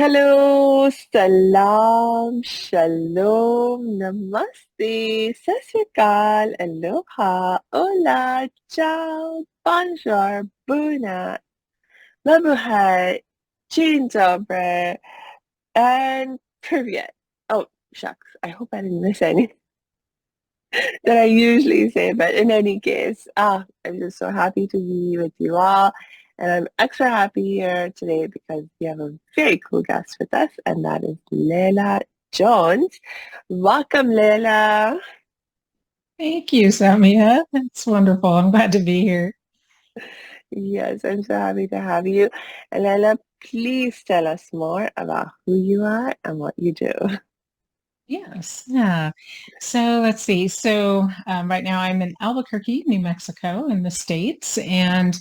Hello, salam, shalom, namaste, sat sri akal, aloha, hola, ciao, bonjour, bună, mabuhay, dzień dobry, and привет. Oh, shucks. I hope I didn't miss any that I usually say, but in any case, I'm just so happy to be with you all. And I'm extra happy here today because we have a very cool guest with us, and that is Leila Jones. Welcome, Leila. Thank you, Samia. It's wonderful. I'm glad to be here. Yes, I'm so happy to have you. And Leila, please tell us more about who you are and what you do. Yes. Yeah. So let's see. Right now I'm in Albuquerque, New Mexico in the States, and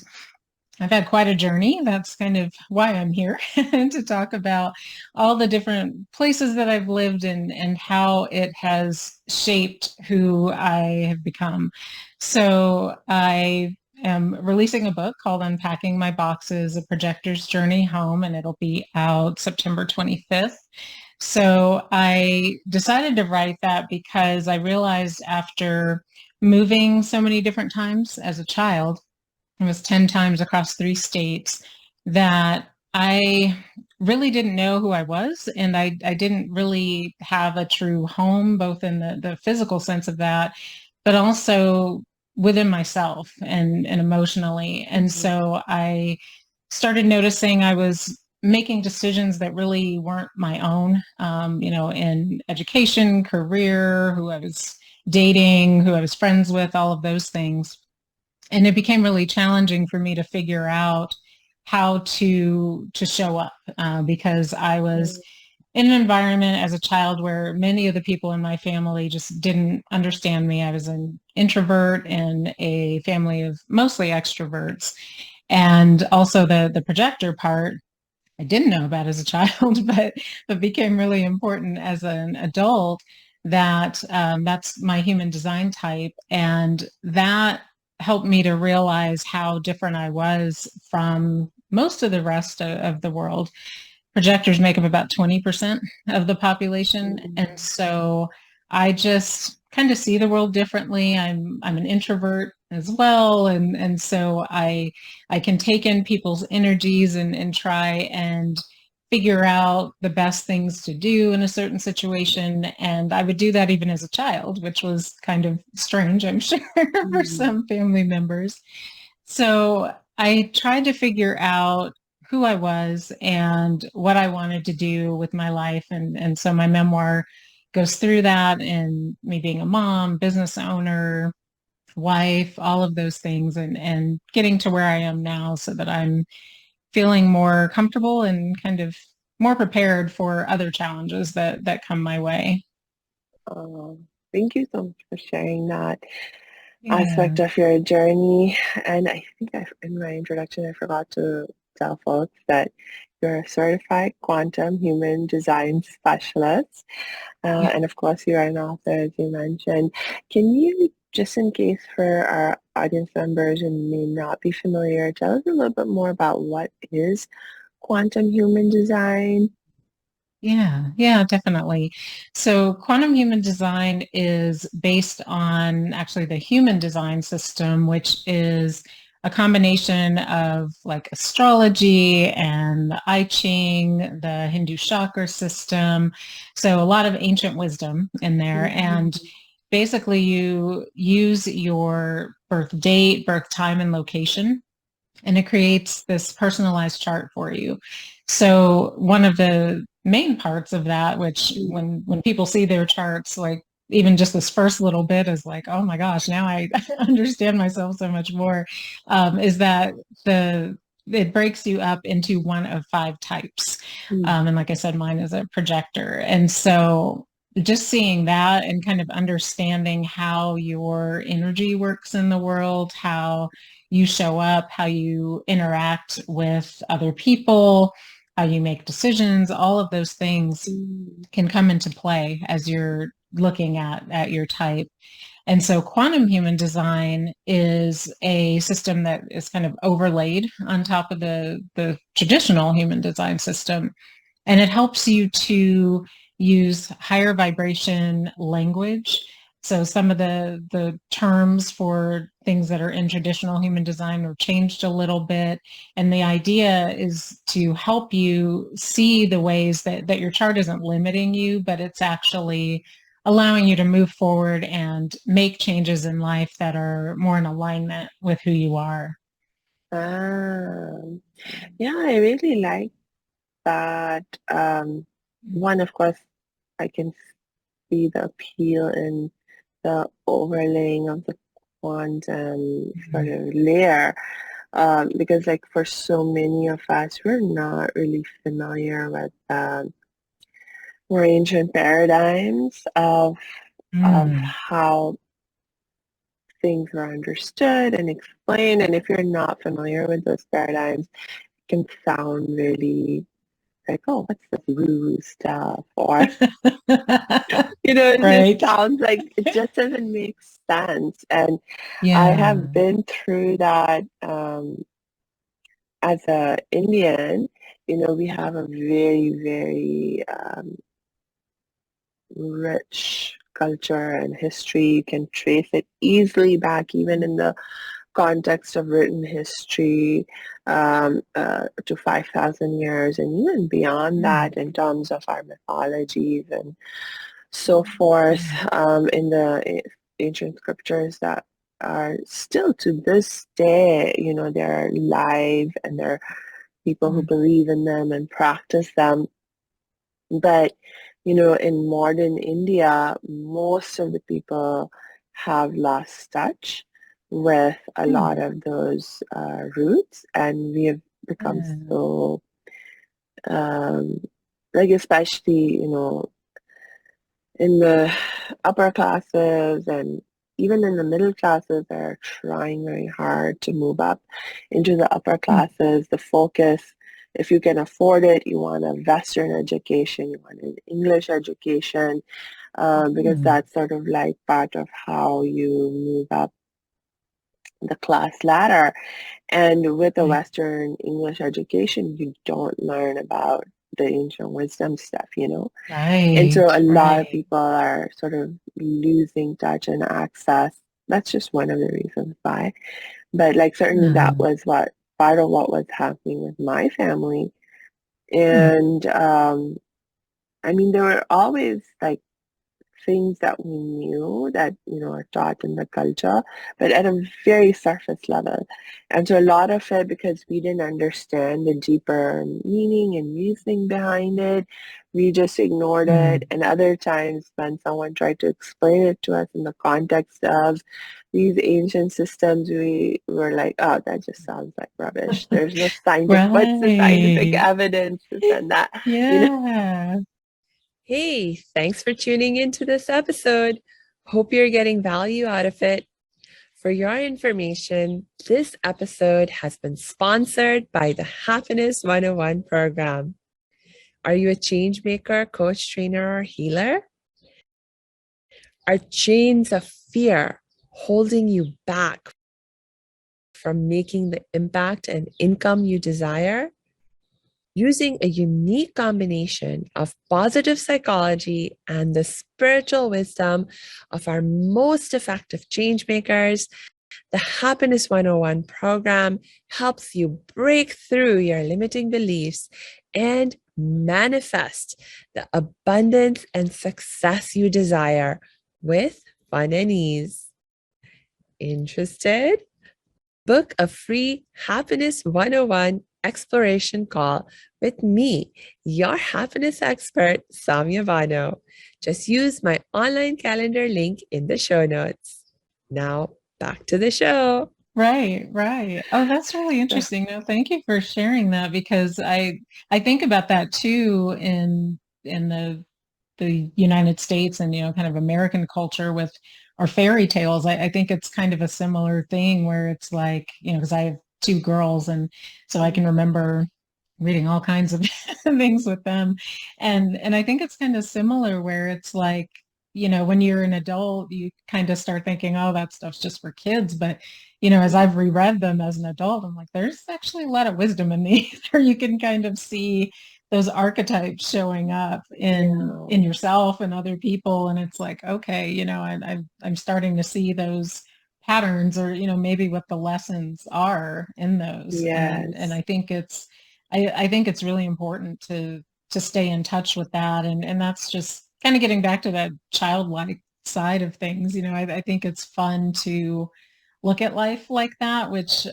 I've had quite a journey. That's kind of why I'm here to talk about all the different places that I've lived and how it has shaped who I have become. So I am releasing a book called Unpacking My Boxes, A Projector's Journey Home, and it'll be out September 25th. So I decided to write that because I realized after moving so many different times as a child, it was 10 times across 3 states, that I really didn't know who I was. And I didn't really have a true home, both in the physical sense of that, but also within myself and emotionally. And Mhm. so I started noticing I was making decisions that really weren't my own, in education, career, who I was dating, who I was friends with, all of those things. And it became really challenging for me to figure out how to show up because I was in an environment as a child where many of the people in my family just didn't understand me. I was an introvert in a family of mostly extroverts. And also the projector part I didn't know about as a child, but became really important as an adult, that that's my human design type. And that helped me to realize how different I was from most of the rest of the world. Projectors make up about 20% of the population. And Mhm. so I just kind of see the world differently. I'm an introvert as well. And so I can take in people's energies and try and figure out the best things to do in a certain situation. And I would do that even as a child, which was kind of strange, I'm sure, for Mhm. some family members. So I tried to figure out who I was and what I wanted to do with my life. And so my memoir goes through that, and me being a mom, business owner, wife, all of those things, and getting to where I am now so that I'm feeling more comfortable and kind of more prepared for other challenges that come my way. Thank you so much for sharing that Yeah. aspect of your journey. And I think in my introduction, I forgot to tell folks that you're a certified quantum human design specialist. Yeah. And of course, you're an author, as you mentioned. Can you, just in case for our audience members who may not be familiar, tell us a little bit more about what is quantum human design? Yeah, definitely. So quantum human design is based on actually the human design system, which is a combination of like astrology and the I Ching, the Hindu chakra system. So a lot of ancient wisdom in there. And Mhm. basically you use your birth date, birth time, and location, and it creates this personalized chart for you. So one of the main parts of that, which when people see their charts, like even just this first little bit is like, oh my gosh, now I understand myself so much more, is that the it breaks you up into one of five types. Mhm. And like I said, mine is a projector. And so just seeing that and kind of understanding how your energy works in the world, how you show up, how you interact with other people, how you make decisions, all of those things Mhm. can come into play as you're looking at your type. And so quantum human design is a system that is kind of overlaid on top of the traditional human design system. And it helps you to use higher vibration language. So some of the terms for things that are in traditional human design are changed a little bit. And the idea is to help you see the ways that your chart isn't limiting you, but it's actually allowing you to move forward and make changes in life that are more in alignment with who you are. Ah, yeah, I really like that. One, of course, I can see the appeal in the overlaying of the quantum sort Mhm. of layer. Because like for so many of us, we're not really familiar with more ancient paradigms of Mm. how things are understood and explained. And if you're not familiar with those paradigms, it can sound really like, oh, what's this woo stuff? Or, it just Right. sounds like it just doesn't make sense. And I have Yeah. been through that as a Indian. We have a very, very rich culture and history. You can trace it easily back, even in the context of written history, to 5,000 years, and even beyond Mm. that in terms of our mythologies and so forth, Yeah. in the ancient scriptures that are still to this day, they're live, and there are people who Mm. believe in them and practice them. But, in modern India, most of the people have lost touch with a lot Mm. of those roots, and we have become Yeah. so, like, especially, in the upper classes and even in the middle classes are trying very hard to move up into the upper Mm. classes. The focus, if you can afford it, you want a Western education, you want an English education, because Mm. that's sort of like part of how you move up the class ladder. And with a Right. Western English education, you don't learn about the ancient wisdom stuff. And so Right. a lot of Right. people are sort of losing touch and access. That's just one of the reasons why. But like certainly that Mm. was what part of what was happening with my family. Mm. And I mean there were always like things that we knew that are taught in the culture, but at a very surface level. And so a lot of it, because we didn't understand the deeper meaning and reasoning behind it, we just ignored it. Mm. And other times when someone tried to explain it to us in the context of these ancient systems, we were like, oh, that just sounds like rubbish. There's no scientific, what's the scientific Right. evidence, this and that, you know? Yeah. Hey, thanks for tuning into this episode. Hope you're getting value out of it. For your information, this episode has been sponsored by the Happiness 101 program. Are you a change maker, coach, trainer, or healer? Are chains of fear holding you back from making the impact and income you desire? Using a unique combination of positive psychology and the spiritual wisdom of our most effective change makers, the Happiness 101 program helps you break through your limiting beliefs and manifest the abundance and success you desire with fun and ease. Interested? Book a free Happiness 101 exploration call with me, your happiness expert, Samia Bano. Just use my online calendar link in the show notes. Now, back to the show. Right, right. Oh, that's really interesting. No, thank you for sharing that because I think about that too in the United States and kind of American culture with our fairy tales. I think it's kind of a similar thing where it's like, because I have two girls and so I can remember reading all kinds of things with them. And I think it's kind of similar where it's like, when you're an adult, you kind of start thinking, oh, that stuff's just for kids. But, as I've reread them as an adult, I'm like, there's actually a lot of wisdom in these, or you can kind of see those archetypes showing up in yourself and other people. And it's like, okay, I'm starting to see those patterns, or, maybe what the lessons are in those. And Yes. I think it's really important to stay in touch with that. And that's just kind of getting back to that childlike side of things. I think it's fun to look at life like that, which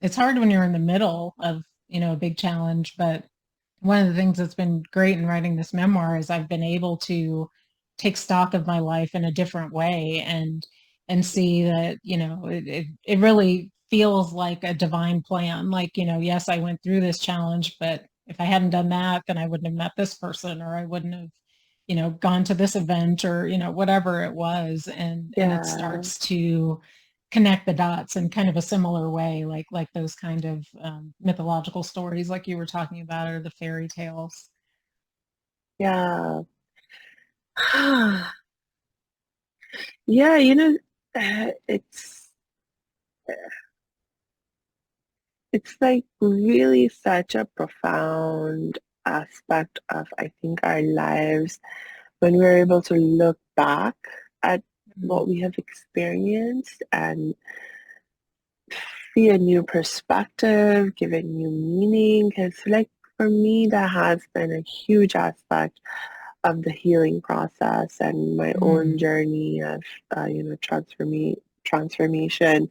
it's hard when you're in the middle of, a big challenge. But one of the things that's been great in writing this memoir is I've been able to take stock of my life in a different way, and see that, it really feels like a divine plan. Like, yes, I went through this challenge, but if I hadn't done that, then I wouldn't have met this person, or I wouldn't have, gone to this event, or, whatever it was. And it Yeah. starts to connect the dots in kind of a similar way, like those kind of mythological stories like you were talking about, or the fairy tales. Yeah. Yeah, it's like really such a profound aspect of, I think, our lives when we're able to look back at Mm. what we have experienced and see a new perspective, give it new meaning. Because, like, for me, that has been a huge aspect of the healing process and my own Mm. journey of, transformation.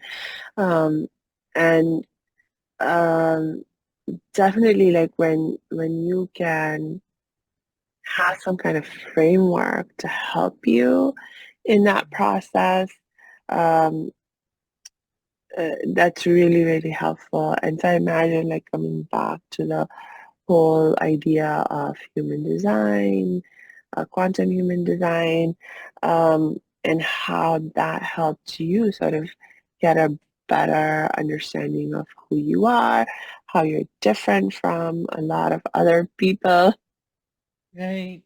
Um, and um, Definitely, like, when you can have some kind of framework to help you in that process, um, that's really, really helpful. And so I imagine, like, coming back to the whole idea of human design, quantum human design, and how that helped you sort of get a better understanding of who you are, how you're different from a lot of other people. Right.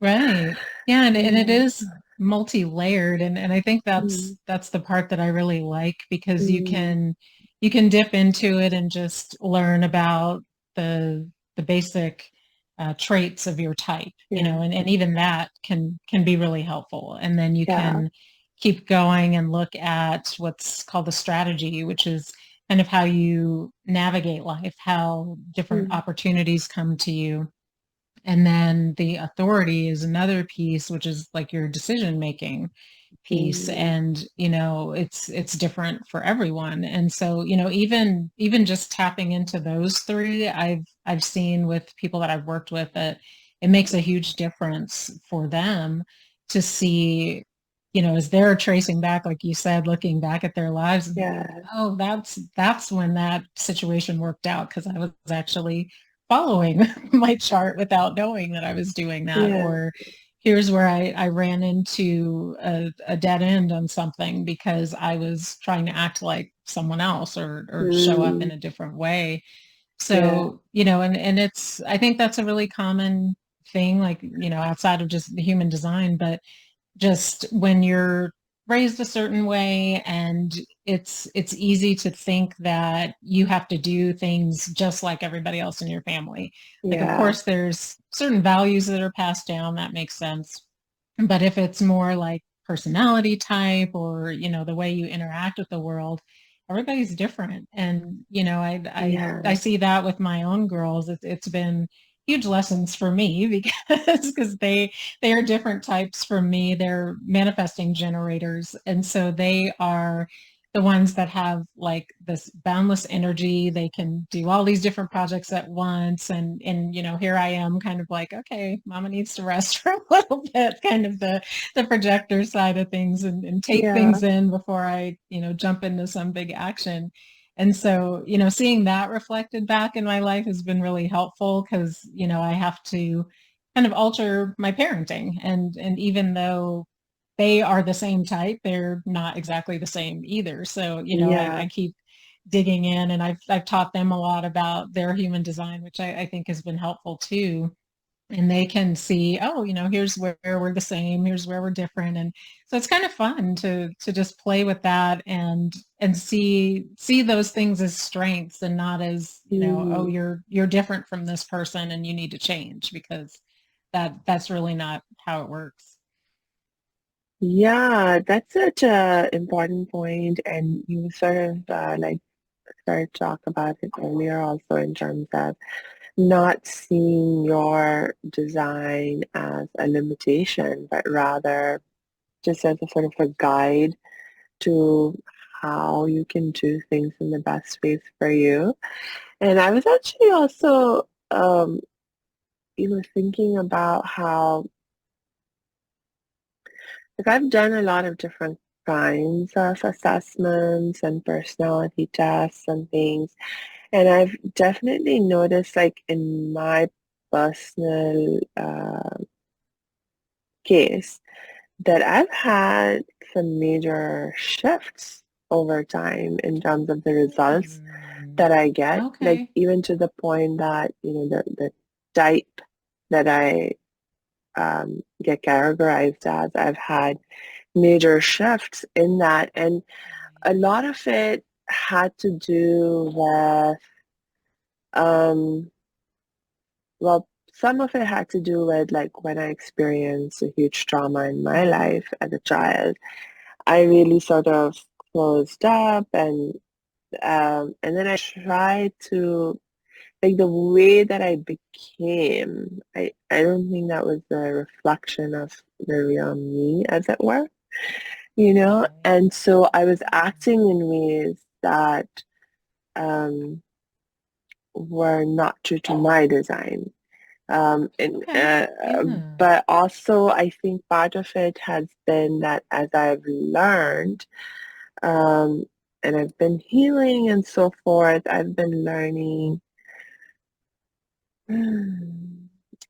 Right. Yeah, and it Yeah. is multi-layered, and I think Mm, that's the part that I really like, because mm, you can dip into it and just learn about the the basic traits of your type, yeah, and even that can be really helpful. And then you yeah, can keep going and look at what's called the strategy, which is kind of how you navigate life, how different mm, opportunities come to you. And then the authority is another piece, which is like your decision making piece. mm, And, it's different for everyone. And so, even just tapping into those three, I've seen with people that I've worked with, that it makes a huge difference for them to see, as they're tracing back, like you said, looking back at their lives, and like, yeah, oh, that's when that situation worked out, because I was actually following my chart without knowing that I was doing that. yeah, Or here's where I ran into a dead end on something because I was trying to act like someone else, or show up mm, in a different way. yeah, So, and I think that's a really common thing, like, outside of just the human design, but just when you're raised a certain way, and it's easy to think that you have to do things just like everybody else in your family. Like, of yeah, course, there's certain values that are passed down, that makes sense. But if it's more like personality type, or, the way you interact with the world, everybody's different. And, I yeah, see that with my own girls. It's been huge lessons for me because they are different types from me. They're manifesting generators. And so they are the ones that have like this boundless energy. They can do all these different projects at once. And here I am, kind of like, okay, mama needs to rest for a little bit, kind of the projector side of things, and take yeah, things in before I, jump into some big action. And so, seeing that reflected back in my life has been really helpful, because, I have to kind of alter my parenting. And even though they are the same type, they're not exactly the same either. So, yeah, I keep digging in, and I've taught them a lot about their human design, which I think has been helpful too. and they can see, oh, here's where we're the same, here's where we're different. And so it's kind of fun to just play with that and see those things as strengths and not as, oh, Mm. you're different from this person and you need to change, because that's really not how it works. Yeah, that's such a important point, and you sort of like started to talk about it earlier also in terms of not seeing your design as a limitation, but rather just as a sort of a guide to how you can do things in the best ways for you. And I was actually also, thinking about how, like, I've done a lot of different kinds of assessments and personality tests and things. And I've definitely noticed, like, in my personal case, that I've had some major shifts over time in terms of the results Mm. that I get, like Okay. even to the point that, the type that I get categorized as, I've had major shifts in that. And a lot of it had to do with, um, well, some of it had to do with like when I experienced a huge trauma in my Mhm. life as a child. I really sort of closed up, and then I tried to, like, the way that I became, I don't think that was a reflection of the real me, as it were, Right. and so I was Mm. acting in ways that um, were not true to my design. And Okay. Yeah. But also I think part of it has been that as I've learned, um, and I've been healing and so forth, I've been learning,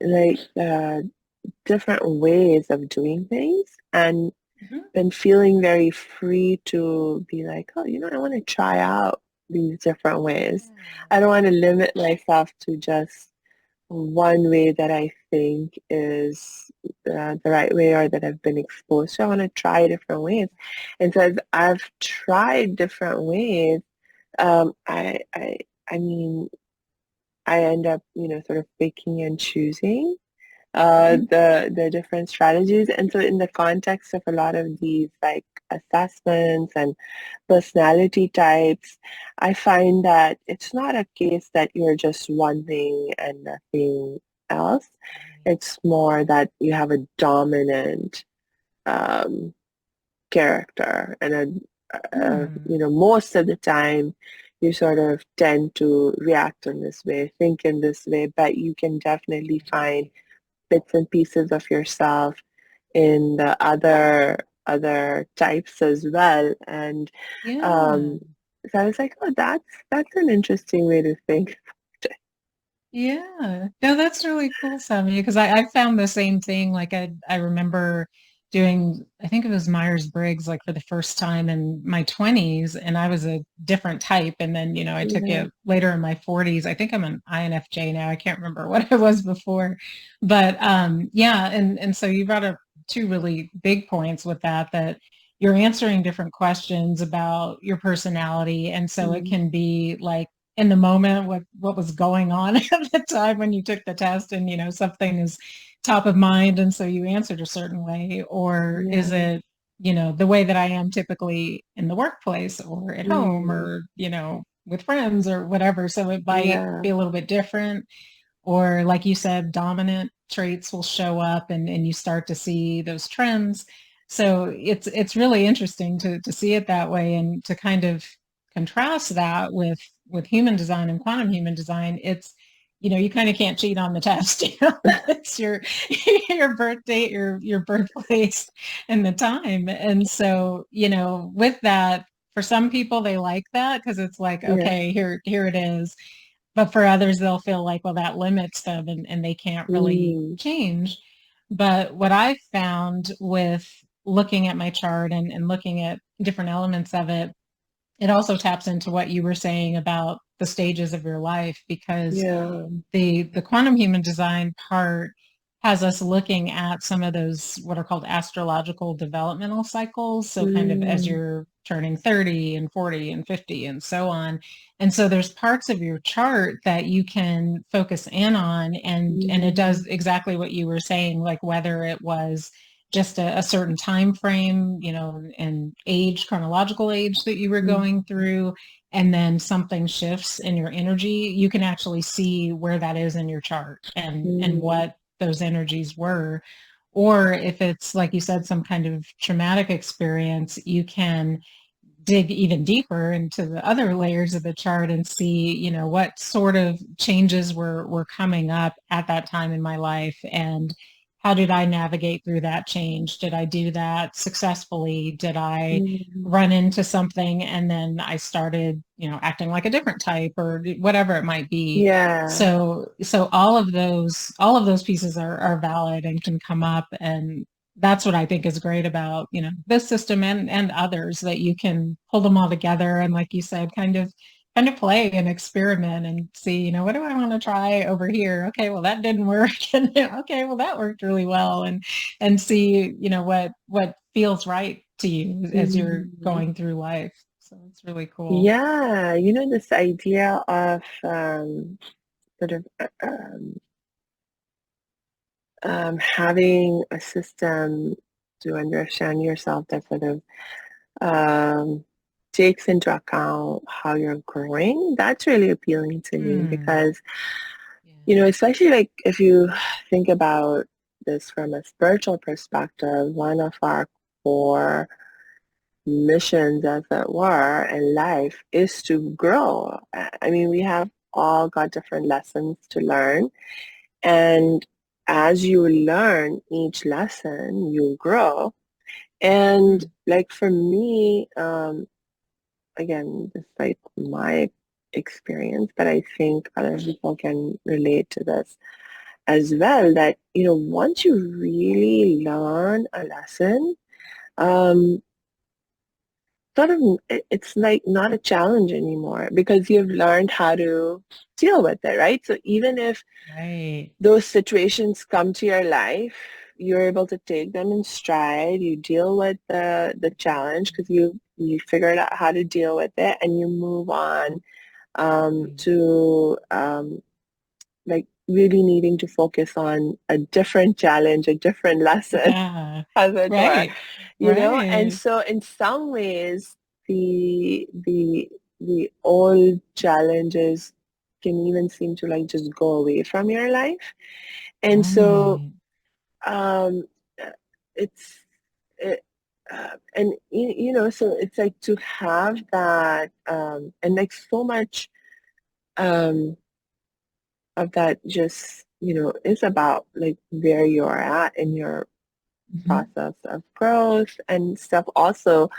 like, different ways of doing things, and Mhm. been feeling very free to be like, oh, I want to try out these different ways. Yeah. I don't want to limit myself to just one way that I think is the right way or that I've been exposed to. I want to try different ways. And so as I've tried different ways, I mean, I end up, sort of picking and choosing Mhm. the different strategies. And so in the context of a lot of these like assessments and personality types, I find that it's not a case that you're just one thing and nothing else. Right. It's more that you have a dominant um, character, and Hmm. most of the time you sort of tend to react in this way, think in this way, but you can definitely find Right. bits and pieces of yourself in the other types as well. And Yeah. um, so I was like, oh, that's an interesting way to think. Yeah. No, that's really cool, Sammy, because I found the same thing. Like I remember doing, I think it was Myers-Briggs, like for the first time in my 20s, and I was a different type. And then, I took Yeah, it later in my 40s. I think I'm an INFJ now. I can't remember what I was before. But yeah, and so you brought up two really big points with that you're answering different questions about your personality. And so it mm, can be like in the moment what was going on at the time when you took the test, and something is top of mind and so you answered a certain way, or is yeah, it the way that I am typically in the workplace or at home, mm, or with friends or whatever, so it might yeah, be a little bit different. Or like you said, dominant traits will show up, and you start to see those trends. So it's really interesting to see it that way, and to kind of contrast that with human design and quantum human design. It's you kind of can't cheat on the test. It's your birth date, your birthplace, and the time. And so with that, for some people they like that because it's like, yeah, okay, here it is. But for others, they'll feel like, well, that limits them, and they can't really mm, change. But what I found with looking at my chart and looking at different elements of it, it also taps into what you were saying about the stages of your life, because yeah, the quantum human design part, has us looking at some of those what are called astrological developmental cycles. So kind of as Mm, you're turning 30 and 40 and 50 and so on. And so there's parts of your chart that you can focus in on, and it mm, does exactly what you were saying, like whether it was just a certain time frame, and age, chronological age that you were mm, going through, and then something shifts in your energy, you can actually see where that is in your chart and mm, what those energies were. Or if it's, like you said, some kind of traumatic experience, you can dig even deeper into the other layers of the chart and see, what sort of changes were coming up at that time in my life, and how did I navigate through that change? Did I do that successfully? Did I mm. run into something and then I started, acting like a different type or whatever it might be? Yeah. So all of those pieces are valid and can come up, and that's what I think is great about, this system and others, that you can pull them all together and, like you said, kind of play and experiment and see, what do I want to try over here? Okay, well that didn't work. And okay, well that worked really well, and see, what feels right to you as you're Mm. going through life. So it's really cool. Yeah, this idea of sort of having a system to understand yourself that sort of um, takes into account how you're growing, that's really appealing to me Hmm. because, Yeah. especially like if you think about this from a spiritual perspective, one of our core missions, as it were, in life is to grow. I mean, we have all got different lessons to learn. And as you learn each lesson, you grow. And Hmm. like for me, again, just like my experience, but I think other people can relate to this as well, that, once you really learn a lesson, um, sort of it's like not a challenge anymore because you've learned how to deal with it, right? So even if Right. those situations come to your life, you're able to take them in stride. You deal with the challenge because you figured out how to deal with it, and you move on Right. to like really needing to focus on a different challenge, a different lesson, Yeah. as it were, Right. And Right. so in some ways, the old challenges can even seem to like just go away from your life. And so Right. um, uh, it's it, and so it's like to have that and like so much um, of that just is about like where you're at in your Mhm. process of growth and stuff also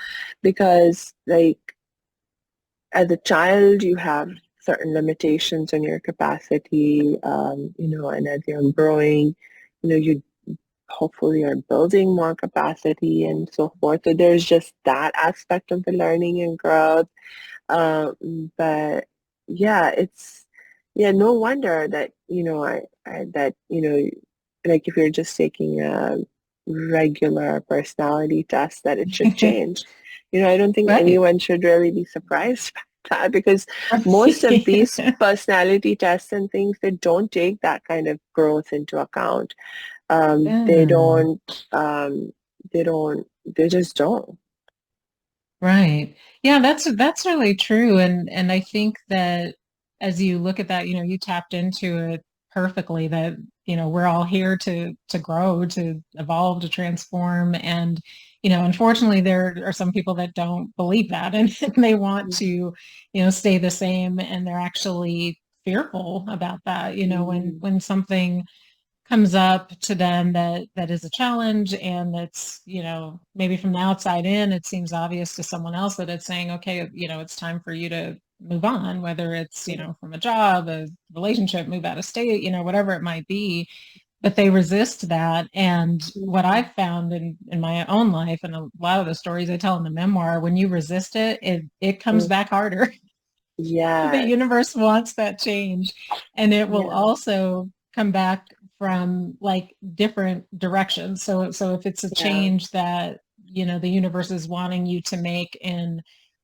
because like as a child you have certain limitations in your capacity and as you're growing you hopefully are building more capacity and so forth, so there's just that aspect of the learning and growth. But yeah, it's yeah, no wonder that I that like if you're just taking a regular personality test that it should change. I don't think Right. anyone should really be surprised by that because most of Right. these personality tests and things, they don't take that kind of growth into account. They Yeah. don't um they don't they just don't. Right. Yeah, that's really true. And I think that as you look at that, you tapped into it perfectly, that, we're all here to grow, to evolve, to transform. And, unfortunately there are some people that don't believe that, and they want to, stay the same, and they're actually fearful about that, when Mm, something comes up to them that is a challenge, and that's, maybe from the outside in it seems obvious to someone else that it's saying, okay, it's time for you to move on, whether it's, mm, from a job, a relationship, move out of state, whatever it might be. But they resist that. And what mm, I've found in my own life, and a lot of the stories I tell in the memoir, when you resist it comes mm. back harder. The Yes. universe wants that change, and it will Yeah. also come back from like different directions. So if it's a Yeah. change that, the universe is wanting you to make in,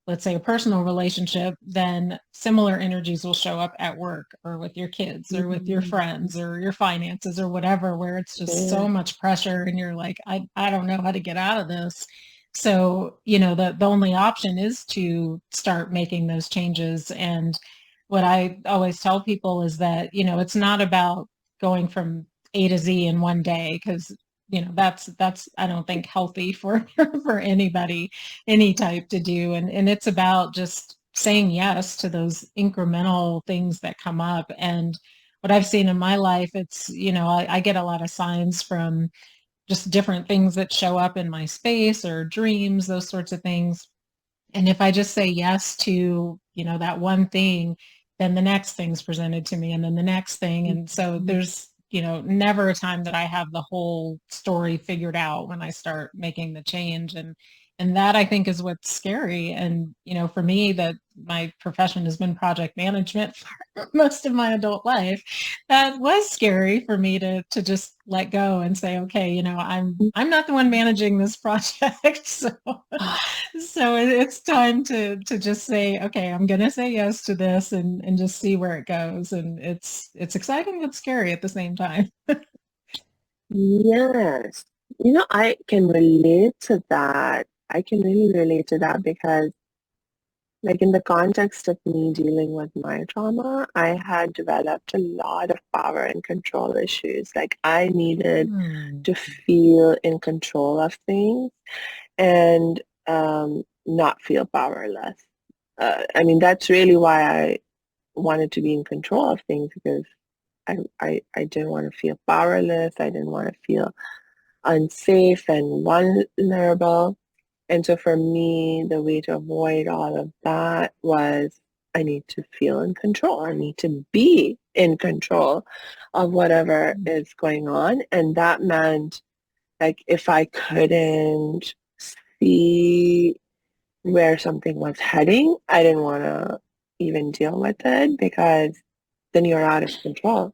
let's say, a personal relationship, then similar energies will show up at work or with your kids or with your Mhm. friends or your finances or whatever, where it's just Yeah. so much pressure and you're like, I don't know how to get out of this. So, the only option is to start making those changes. And what I always tell people is that, it's not about going from A to Z in one day, because that's I don't think healthy for for anybody, any type to do. And it's about just saying yes to those incremental things that come up. And what I've seen in my life, it's, I get a lot of signs from just different things that show up in my space or dreams, those sorts of things. And if I just say yes to, that one thing, then the next thing's presented to me and then the next thing. And so Mhm. there's, never a time that I have the whole story figured out when I start making the change. And that I think is what's scary. And, for me, that my profession has been project management for most of my adult life. That was scary for me to just let go and say, okay, I'm not the one managing this project. So so it's time to just say, okay, I'm gonna say yes to this and just see where it goes. And it's exciting but scary at the same time. Yes. I can relate to that. I can really relate to that because, like, in the context of me dealing with my trauma, I had developed a lot of power and control issues. Like, I needed Hmm. to feel in control of things and not feel powerless. I mean, that's really why I wanted to be in control of things because I didn't want to feel powerless. I didn't want to feel unsafe and vulnerable. And so for me, the way to avoid all of that was I need to feel in control. I need to be in control of whatever is going on. And that meant, like, if I couldn't see where something was heading, I didn't want to even deal with it because then you're out of control.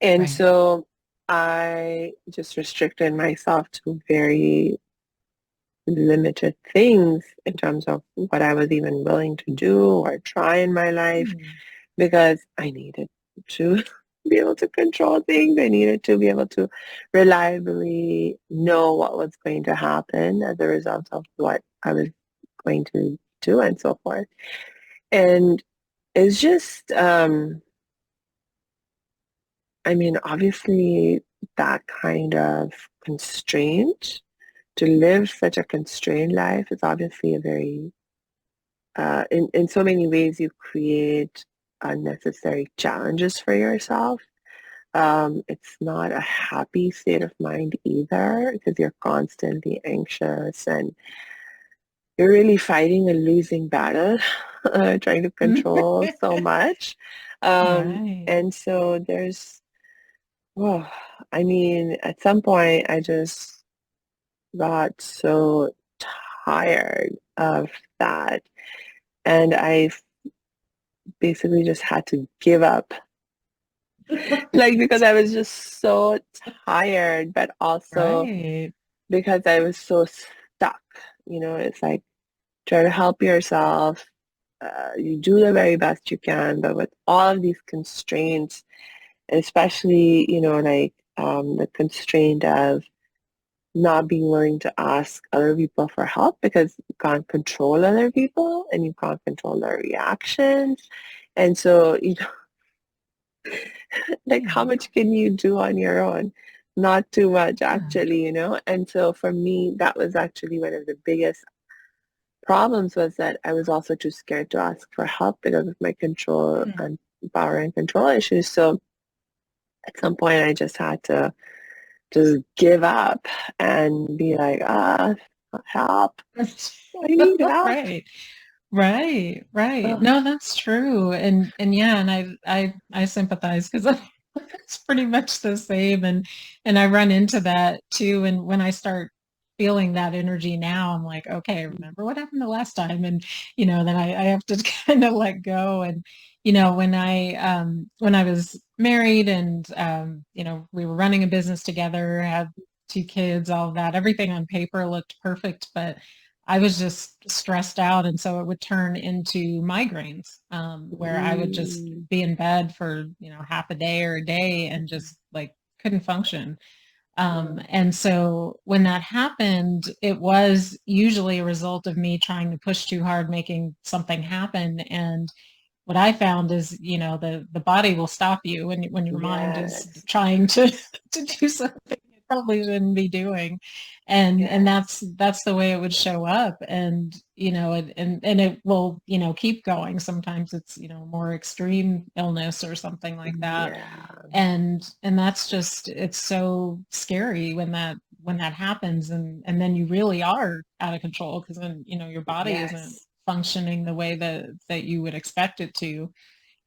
And Right. so I just restricted myself to very limited things in terms of what I was even willing to do or try in my life Hmm. because I needed to be able to control things. I needed to be able to reliably know what was going to happen as a result of what I was going to do and so forth. And it's just, I mean, obviously that kind of constraint, to live such a constrained life is obviously a very, in so many ways, you create unnecessary challenges for yourself. It's not a happy state of mind either because you're constantly anxious and you're really fighting a losing battle, trying to control so much. Right. And so oh, I mean, at some point, I just got so tired of that. And I basically just had to give up, like, because I was just so tired, but also Right. because I was so stuck. It's like try to help yourself. You do the very best you can, but with all of these constraints, especially, like the constraint of not being willing to ask other people for help because you can't control other people and you can't control their reactions. And so, like how Yeah. much can you do on your own? Not too much, Yeah. actually. And so for me, that was actually one of the biggest problems was that I was also too scared to ask for help because of my control Hmm. and power and control issues. So at some point, I just had to just give up and be like, help. I need help. Right. Right, right. Ugh. No, that's true. And yeah, and I sympathize because it's pretty much the same. And I run into that too. And when I start feeling that energy now, I'm like, okay, remember what happened the last time? And then I have to kind of let go. when I was married and, we were running a business together, had 2 kids, all of that, everything on paper looked perfect, but I was just stressed out. And so it would turn into migraines, where I would just Mm, be in bed for, half a day or a day and just like couldn't function. wow. And so when that happened, it was usually a result of me trying to push too hard, making something happen. And what I found is, the body will stop you when your mind is Yes, trying to to do something it probably shouldn't be doing. And yes, that's the way it would show up. And, and it will, keep going. Sometimes it's, more extreme illness or something like that. yeah, And that's just, it's so scary when that happens, and then you really are out of control, because then, your body isn't yes, functioning the way that you would expect it to.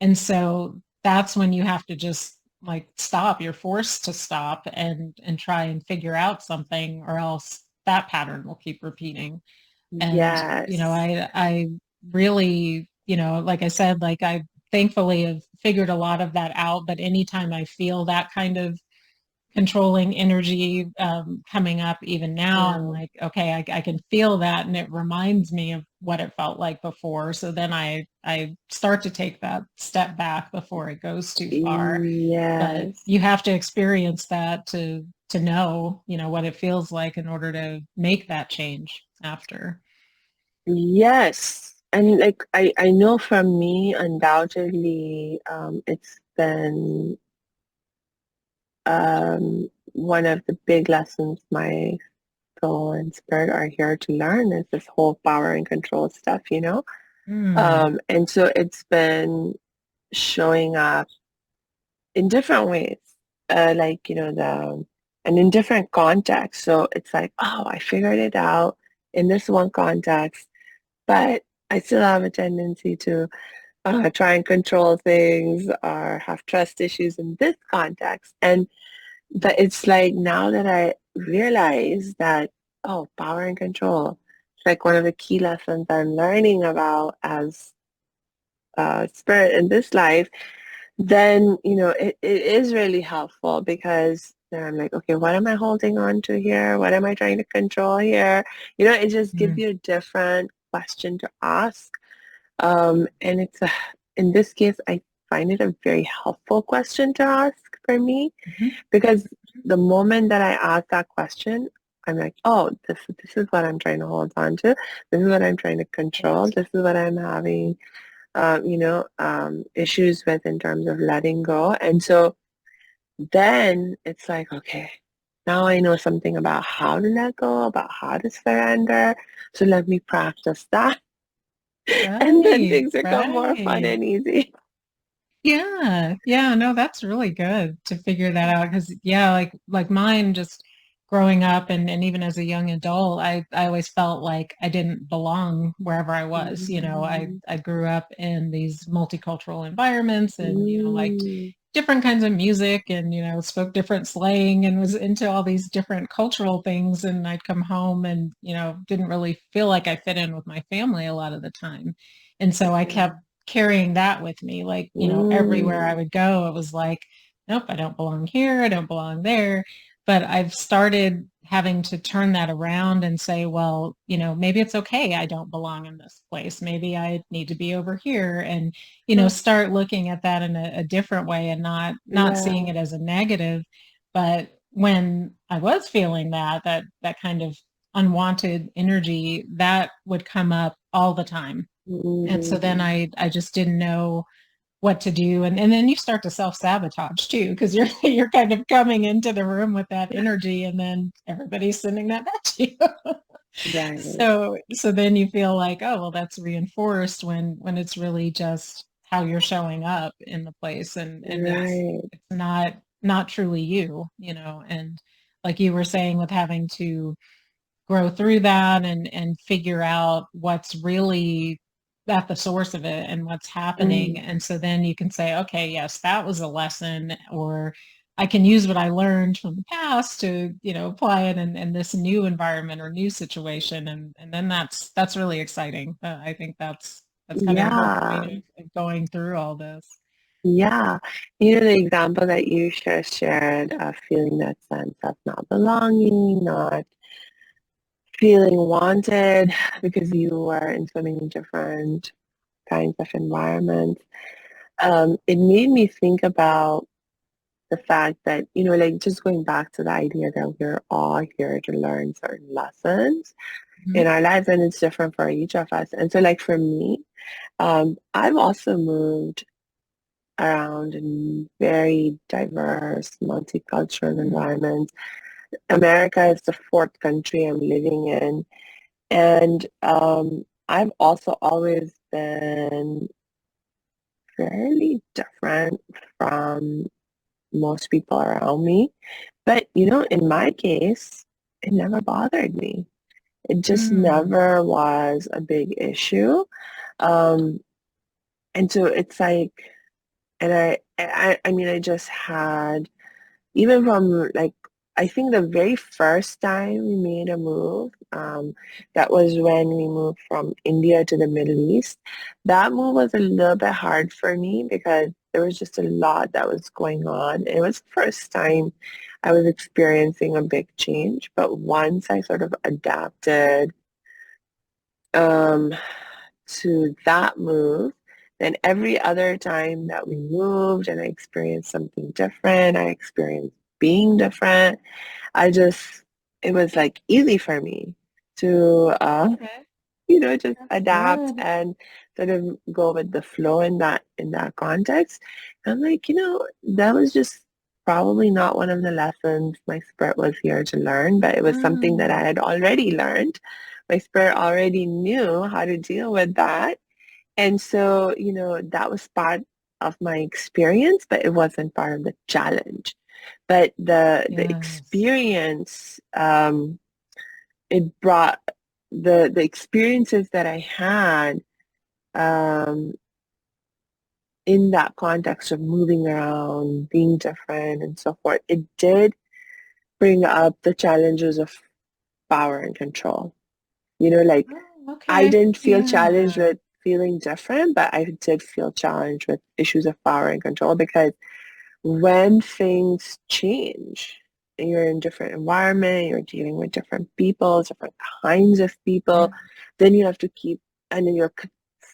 And so that's when you have to just like stop. You're forced to stop and try and figure out something, or else that pattern will keep repeating. And, yes. I really, like I said, like I thankfully have figured a lot of that out. But anytime I feel that kind of controlling energy, coming up, even now, I'm Yeah. like, okay, I can feel that. And it reminds me of what it felt like before. So then I start to take that step back before it goes too far. But Yes. you have to experience that to know, what it feels like in order to make that change after. Yes. And like I know for me, undoubtedly, it's been one of the big lessons my soul and spirit are here to learn is this whole power and control stuff, you know? Mm, And so it's been showing up in different ways, like, and in different contexts. So it's like, oh, I figured it out in this one context, but I still have a tendency to try and control things or have trust issues in this context. And that it's like now that I realize that, oh, power and control, it's like one of the key lessons I'm learning about as spirit in this life, then, it is really helpful because then I'm like, okay, what am I holding on to here? What am I trying to control here? It just gives mm, you a different question to ask. And in this case, I find it a very helpful question to ask for me mhm. because the moment that I ask that question, I'm like, oh, this is what I'm trying to hold on to. This is what I'm trying to control. Right. This is what I'm having, issues with in terms of letting go. And so then it's like, okay, now I know something about how to let go, about how to surrender. So let me practice that. And then Right, things become more fun right. and easy. Yeah, yeah, no, that's really good to figure that out. Because yeah, like mine, just growing up, and even as a young adult, I always felt like I didn't belong wherever I was. Mm, I grew up in these multicultural environments, and, liked mm, different kinds of music, and, spoke different slang, and was into all these different cultural things. And I'd come home and, didn't really feel like I fit in with my family a lot of the time. And so I yeah. kept carrying that with me, like, everywhere I Mm, would go, it was like, nope, I don't belong here, I don't belong there. But I've started having to turn that around and say, well, maybe it's okay, I don't belong in this place, maybe I need to be over here. And, huh, start looking at that in a different way, and not seeing yeah. it as a negative. But when I was feeling that kind of unwanted energy, that would come up all the time. And so then Mm, I just didn't know what to do. And then you start to self-sabotage too, because you're you're kind of coming into the room with that energy, and then everybody's sending that back to you. right, So then you feel like, oh, well, that's reinforced, when it's really just how you're showing up in the place, and right. it's not truly you, and like you were saying, with having to grow through that, and figure out what's really at the source of it and what's happening. Mm, And so then you can say, okay, yes, that was a lesson, or I can use what I learned from the past to, apply it in this new environment or new situation. And then that's really exciting. I think That's kind of the whole Yeah. point of going through all this. Yeah. You know, the example that you shared of feeling that sense of not belonging, not feeling wanted because you were in so many different kinds of environments. It made me think about the fact that, you know, like just going back to the idea that we're all here to learn certain lessons Mhm. in our lives, and it's different for each of us. And so, like for me, I've also moved around in very diverse, multicultural Mm. environments. America is the fourth country I'm living in. And I've also always been fairly different from most people around me. But, you know, in my case, it never bothered me. It just Mm. never was a big issue. Um, and so it's like, and I mean, I just had, even from like, I think the very first time we made a move, that was when we moved from India to the Middle East. That move was a little bit hard for me because there was just a lot that was going on. It was the first time I was experiencing a big change, but once I sort of adapted um, to that move, then every other time that we moved and I experienced something different, I experienced being different, it was like easy for me to, Okay, you know, just that's adapt good. and sort of go with the flow in that context. I'm like, you know, that was just probably not one of the lessons my spirit was here to learn, but it was something that I Mm. had already learned. My spirit already knew how to deal with that. And so, you know, that was part of my experience, but it wasn't part of the challenge. But the Yes. experience, it brought the experiences that I had um, in that context of moving around, being different, and so forth. It did bring up the challenges of power and control. You know, like Oh, I okay. didn't feel challenged Yeah. with feeling different, but I did feel challenged with issues of power and control because when things change and you're in different environment, you're dealing with different people, different kinds of people, Yeah. then you have to keep, and then you're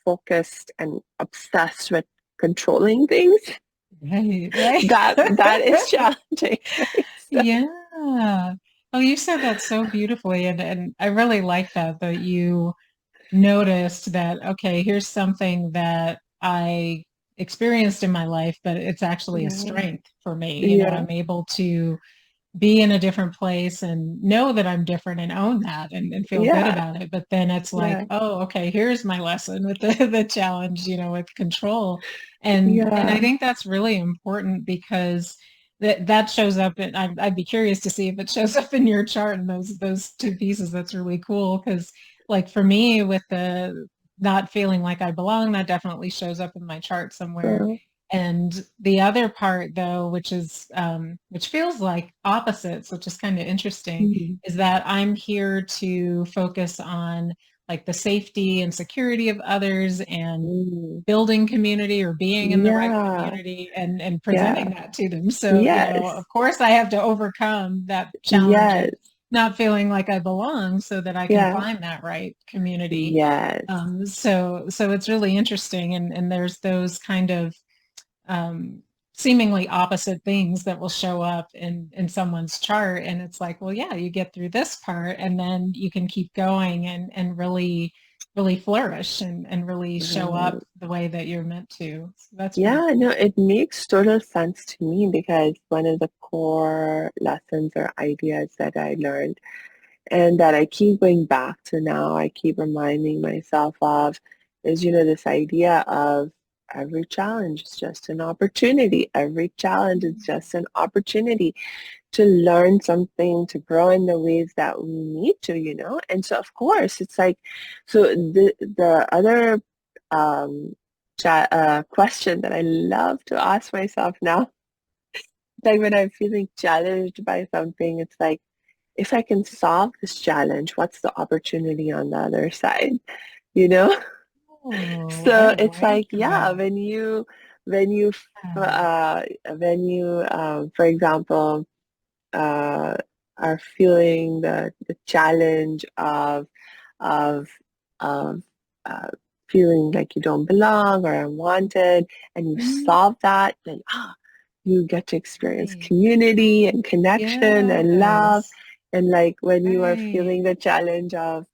focused and obsessed with controlling things. Right, right. That is challenging, right? So, Yeah. Oh, you said that so beautifully, and I really like that you noticed that, okay, here's something that I experienced in my life, but it's actually a right. strength for me. You know, Yeah. I'm able to be in a different place and know that I'm different and own that and feel good Yeah. about it. But then it's like, Yeah. oh, okay, here's my lesson with the challenge, you know, with control. And I Yeah. think that's really important because that shows up and I'd be curious to see if it shows up in your chart and those two pieces. That's really cool because like for me with the not feeling like I belong, that definitely shows up in my chart somewhere. Uh, And the other part, though, which feels like opposites, which is kind of interesting, mm, is that I'm here to focus on like the safety and security of others and mm. building community or being in the right Yeah. community and presenting Yeah. that to them. So, you know, Yes. of course, I have to overcome that challenge of Yes. not feeling like I belong so that I can Yeah. find that right community. Yes. So it's really interesting, and there's those kind of um, seemingly opposite things that will show up in someone's chart, and it's like, well, yeah, you get through this part, and then you can keep going and really flourish and really show up Right. the way that you're meant to. So that's pretty Yeah, no, cool. it makes total sense to me because one of the core lessons or ideas that I learned and that I keep going back to now, I keep reminding myself of is, you know, this idea of every challenge is just an opportunity. Every challenge is just an opportunity to learn something, to grow in the ways that we need to, you know? And so, of course, it's like, so the other question that I love to ask myself now, like when I'm feeling challenged by something, it's like, if I can solve this challenge, what's the opportunity on the other side? You know? Oh, I So it's like like, yeah, that. when you Yeah. for example, uh, are feeling the challenge of of uh, feeling like you don't belong or unwanted, and you Mhm. solve that, then you get to experience Right. community and connection and love. Yes. And like when you are Right. feeling the challenge of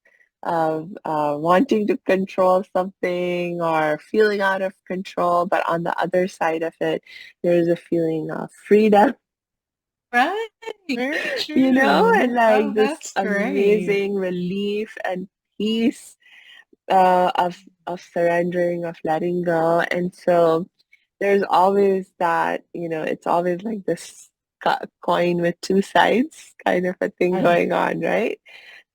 wanting to control something or feeling out of control, but on the other side of it, there's a feeling of freedom, Right. Very and true. like Oh, this that's great. amazing relief and peace of surrendering, of letting go. And so there's always that, it's always like this coin with two sides kind of a thing Right. going on, right?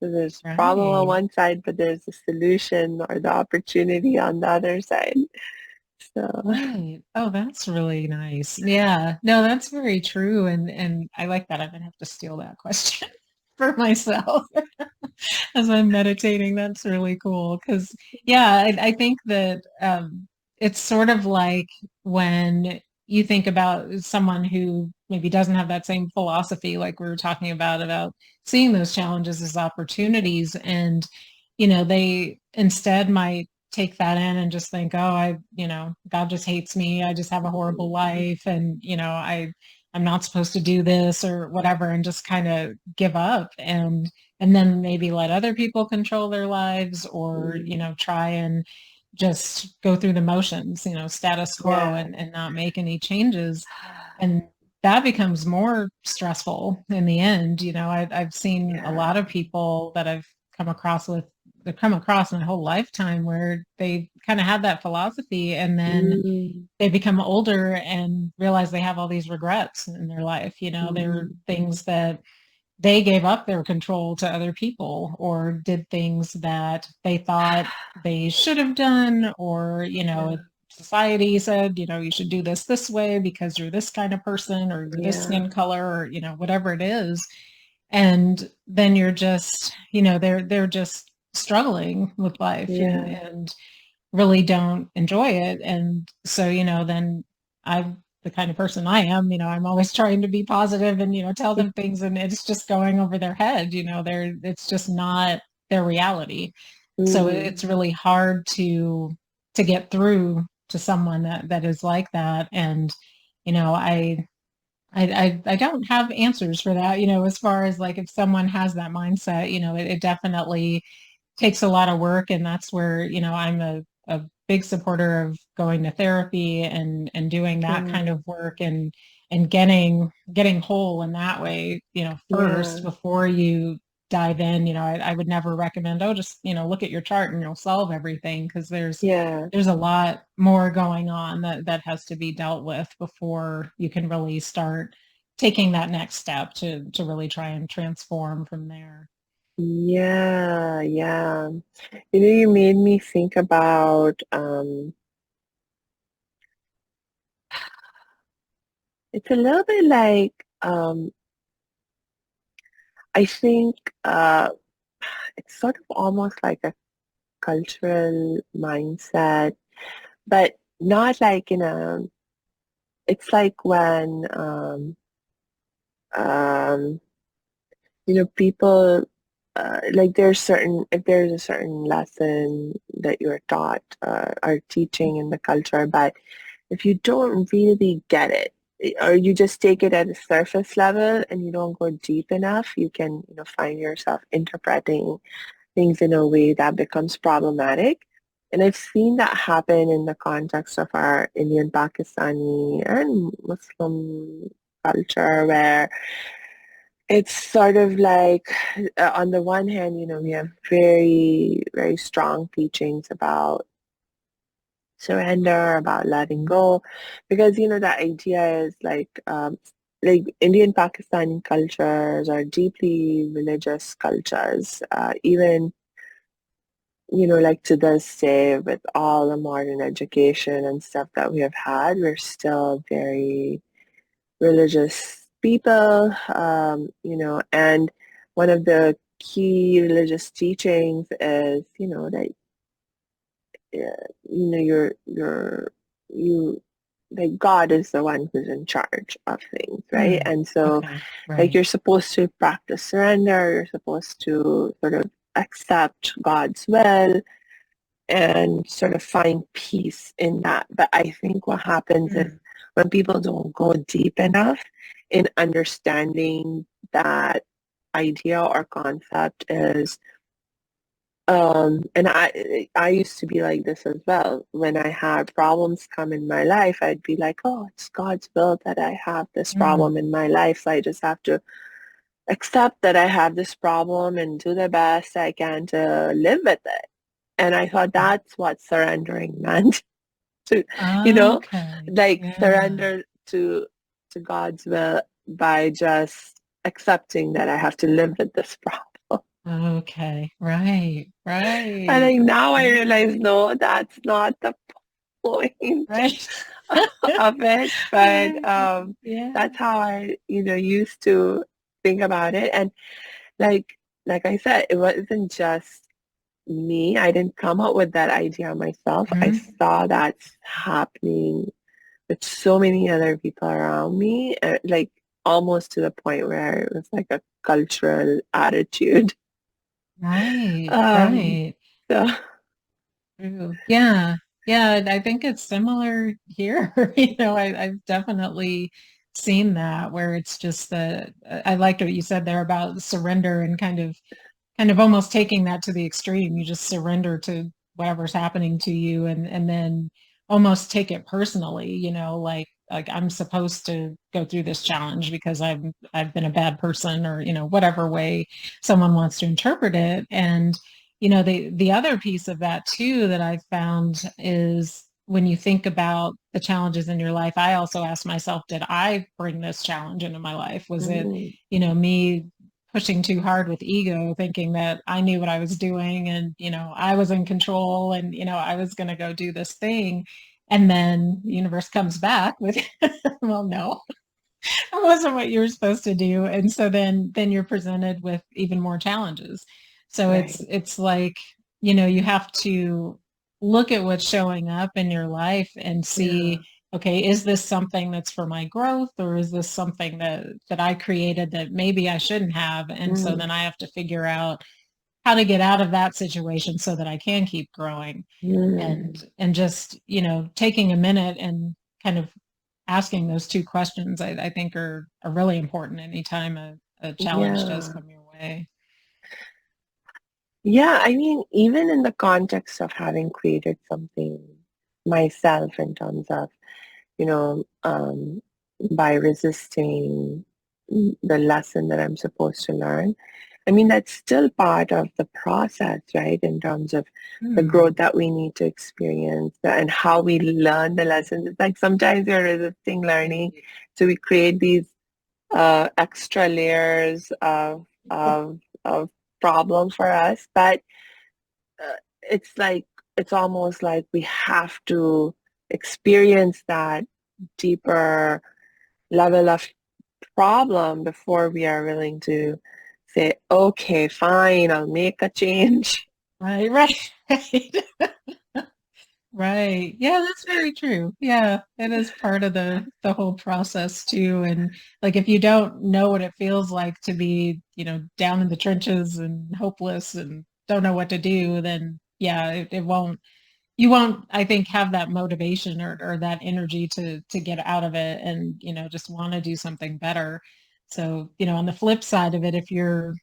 So there's problem on Right. one side, but there's the solution or the opportunity on the other side. So Right. Oh, that's really nice. Yeah. No, that's very true. And I like that. I'm gonna have to steal that question for myself as I'm meditating. That's really cool. Because yeah, I think that it's sort of like when you think about someone who maybe doesn't have that same philosophy, like we were talking about seeing those challenges as opportunities, and they instead might take that in and just think, oh, God just hates me. I just have a horrible life. And, I'm not supposed to do this or whatever, and just kind of give up and then maybe let other people control their lives or, mm, try and just go through the motions, status quo yeah, and not make any changes. And that becomes more stressful in the end. I've seen a yeah, lot of people that I've come across with they've come across my whole lifetime where they kind of had that philosophy and then mm, they become older and realize they have all these regrets in their life. There were mm, things that they gave up their control to other people or did things that they thought they should have done or yeah, society said you should do this way because you're this kind of person or you're this yeah, skin color or whatever it is, and then you're just they're just struggling with life and yeah, and really don't enjoy it. And so, then I'm the kind of person I am, I'm always trying to be positive and, tell them things and it's just going over their head, it's just not their reality. So mm, it's really hard to get through to someone that is like that. And, I don't have answers for that, as far as like if someone has that mindset, it definitely takes a lot of work. And that's where, I'm a big supporter of going to therapy and doing that yeah, kind of work and getting whole in that way, first yeah, before you dive in. I would never recommend, oh, just, look at your chart and you'll solve everything because yeah. there's a lot more going on that has to be dealt with before you can really start taking that next step to really try and transform from there. Yeah, yeah. You made me think about it's a little bit like I think it's sort of almost like a cultural mindset, but not like in a it's like when um people like there's certain if there's a certain lesson that you're taught or teaching in the culture, but if you don't really get it or you just take it at a surface level and you don't go deep enough, you can find yourself interpreting things in a way that becomes problematic. And I've seen that happen in the context of our Indian, Pakistani, and Muslim culture where it's sort of like, on the one hand, we have very, very strong teachings about surrender, about letting go, because, the idea is like Indian Pakistani cultures are deeply religious cultures. Even, like to this day, with all the modern education and stuff that we have had, we're still very religious people, and one of the key religious teachings is, that you like God is the one who's in charge of things, right? And so Okay. like Right. you're supposed to practice surrender, you're supposed to sort of accept God's will and sort of find peace in that. But I think what happens is when people don't go deep enough in understanding that idea or concept is and I used to be like this as well. When I had problems come in my life, I'd be like, oh, it's God's will that I have this problem in my life. So I just have to accept that I have this problem and do the best I can to live with it. And I thought that's what surrendering meant to, Okay. like Yeah. surrender to God's will by just accepting that I have to live with this problem. Okay. Right. And Right. like now I Yeah. realize, no, that's not the point Right. of it. But Yeah. that's how I, used to think about it. And like like I said, it wasn't just me. I didn't come up with that idea myself. I saw that's happening with so many other people around me, like almost to the point where it was like a cultural attitude. Right. Um, Right. so True. Yeah. Yeah. I think it's similar here. I've definitely seen that where it's just that I liked what you said there about surrender and kind of almost taking that to the extreme. You just surrender to whatever's happening to you and then almost take it personally, like I'm supposed to go through this challenge because I've been a bad person or, whatever way someone wants to interpret it. And, the other piece of that too that I've found is when you think about the challenges in your life, I also ask myself, did I bring this challenge into my life? Was it, mm, me pushing too hard with ego, thinking that I knew what I was doing and, I was in control and, I was going to go do this thing. And then the universe comes back with, well, no, that wasn't what you were supposed to do. And so then you're presented with even more challenges. So right. it's like, you have to look at what's showing up in your life and Yeah. see, okay, is this something that's for my growth or is this something that I created that maybe I shouldn't have? And so Mm, then I have to figure out how to get out of that situation so that I can keep growing mm, and just, taking a minute and kind of asking those two questions, I think are really important anytime a challenge does yeah. come your way. Yeah, I mean, even in the context of having created something myself in terms of, you know, um, by resisting the lesson that I'm supposed to learn, I mean, that's still part of the process, right? In terms of the Hmm. growth that we need to experience and how we learn the lessons. It's like sometimes we're resisting learning. So we create these extra layers of problem for us. But it's like, it's almost like we have to experience that deeper level of problem before we are willing to say, okay, fine, I'll make a change. Right, right, right. Right. Yeah, that's very true. Yeah, it is part of the whole process too. And like if you don't know what it feels like to be, down in the trenches and hopeless and don't know what to do, then yeah, it won't you won't, I think, have that motivation or that energy to get out of it and, just want to do something better. So, on the flip side of it, if you're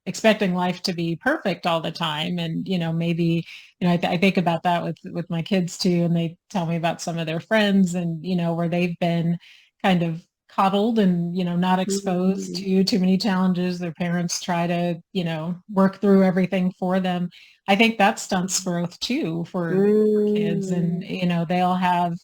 expecting life to be perfect all the time and maybe I think about that with my kids too and they tell me about some of their friends and where they've been kind of coddled and not exposed Mm, to too many challenges. Their parents try to work through everything for them. I think that stunts growth too for kids and mm, they'll have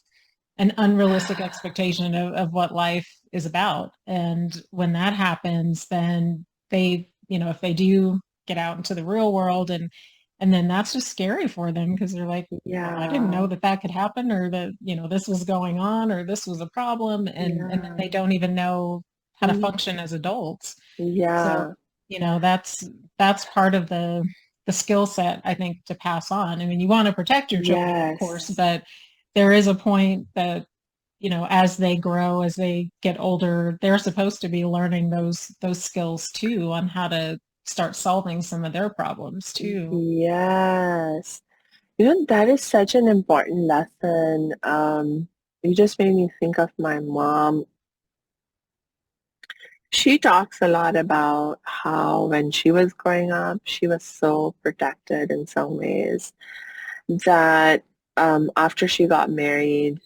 an unrealistic expectation of what life is about. And when that happens, then they, if they do get out into the real world and then that's just scary for them because they're like, well, I didn't yeah, know that could happen or that, this was going on or this was a problem. And then yeah, they don't even know how to mm, function as adults. So, yeah, that's part of the the skill set, I think, to pass on. I mean, you want to protect your children, of course, Yes. but there is a point that, as they grow, as they get older, they're supposed to be learning those skills too, on how to start solving some of their problems too. Yes. That is such an important lesson. You just made me think of my mom. She talks a lot about how when she was growing up, she was so protected in some ways that after she got married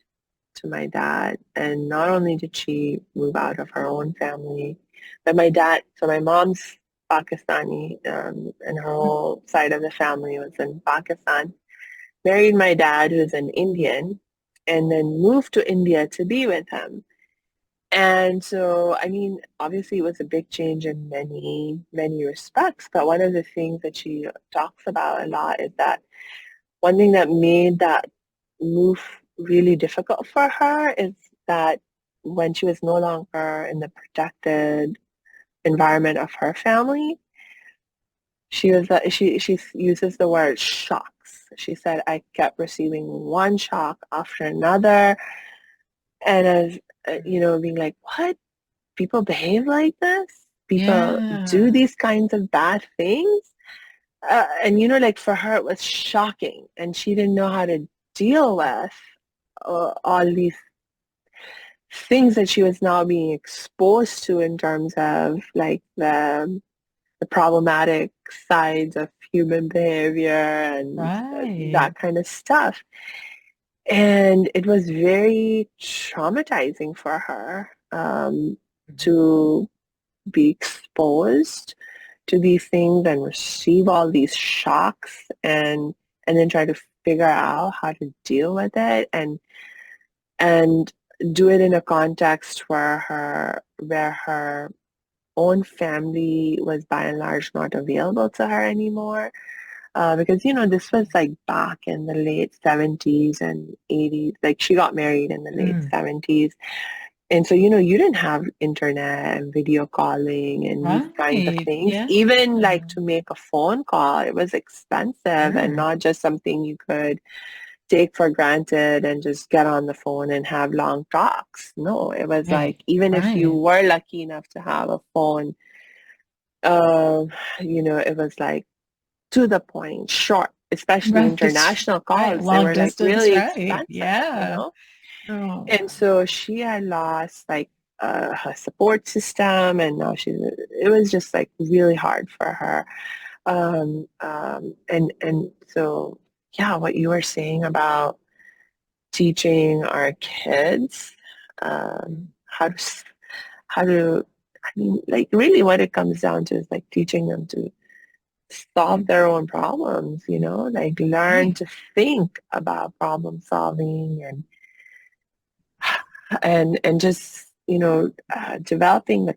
to my dad, and not only did she move out of her own family, but my mom's Pakistani, and her whole side of the family was in Pakistan, married my dad, who's an Indian, and then moved to India to be with him. And so, I mean, obviously it was a big change in many, many respects, but one of the things that she talks about a lot is that one thing that made that move really difficult for her is that when she was no longer in the protected environment of her family, she uses the word shocks. She said, I kept receiving one shock after another, and as being like, what? People behave like this? People do Yeah. these kinds of bad things? And like for her, it was shocking, and she didn't know how to deal with all these things that she was now being exposed to in terms of like the problematic sides of human behavior and Right. that kind of stuff. And it was very traumatizing for her to be exposed to these things and receive all these shocks and then try to figure out how to deal with it and do it in a context where her own family was by and large not available to her anymore. Because this was like back in the late 70s and 80s. Like she got married in the late Mm. 70s. And so, you didn't have internet and video calling and these kinds of Right. things. Yeah. Even like to make a phone call, it was expensive and Sure. not just something you could take for granted and just get on the phone and have long talks. No, it was Right. like, even if you Right. were lucky enough to have a phone, it was like to the point, short, especially Right. international Right. calls. They Long were like distance. really Right. expensive. Yeah. Oh. And so she had lost like her support system, and now it was just like really hard for her. And so, yeah, what you were saying about teaching our kids how to, I mean, like really what it comes down to is like teaching them to solve their own problems, like learn Right. to think about problem solving and just developing the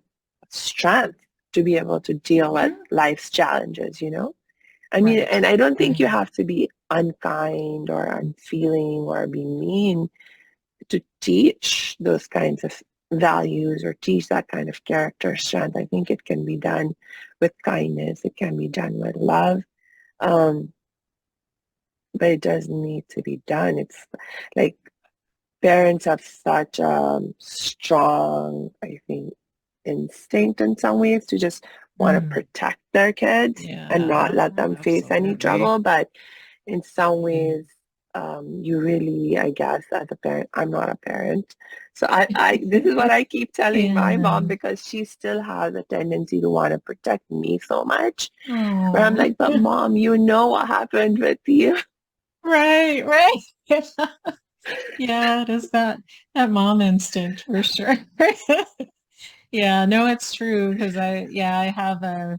strength to be able to deal with Sure. life's challenges. I mean, Right. and I don't think you Right. have to be unkind or unfeeling or be mean to teach those kinds of values or teach that kind of character strength. I think it can be done with kindness. It can be done with love. Um, but it does need to be done. It's like parents have such a strong, I think, instinct in some ways to just want to Mm. protect their kids and not Yeah. let them face any Absolutely. trouble. But in some Mm. ways, you really, I guess, as a parent, I'm not a parent. So this is what I keep telling my mom Yeah. because she still has a tendency to want to protect me so much. Where I'm Oh. like, but mom, you know what happened with you. Right. Right. Yeah. It is that mom instinct for sure. Yeah. No, it's true because I have a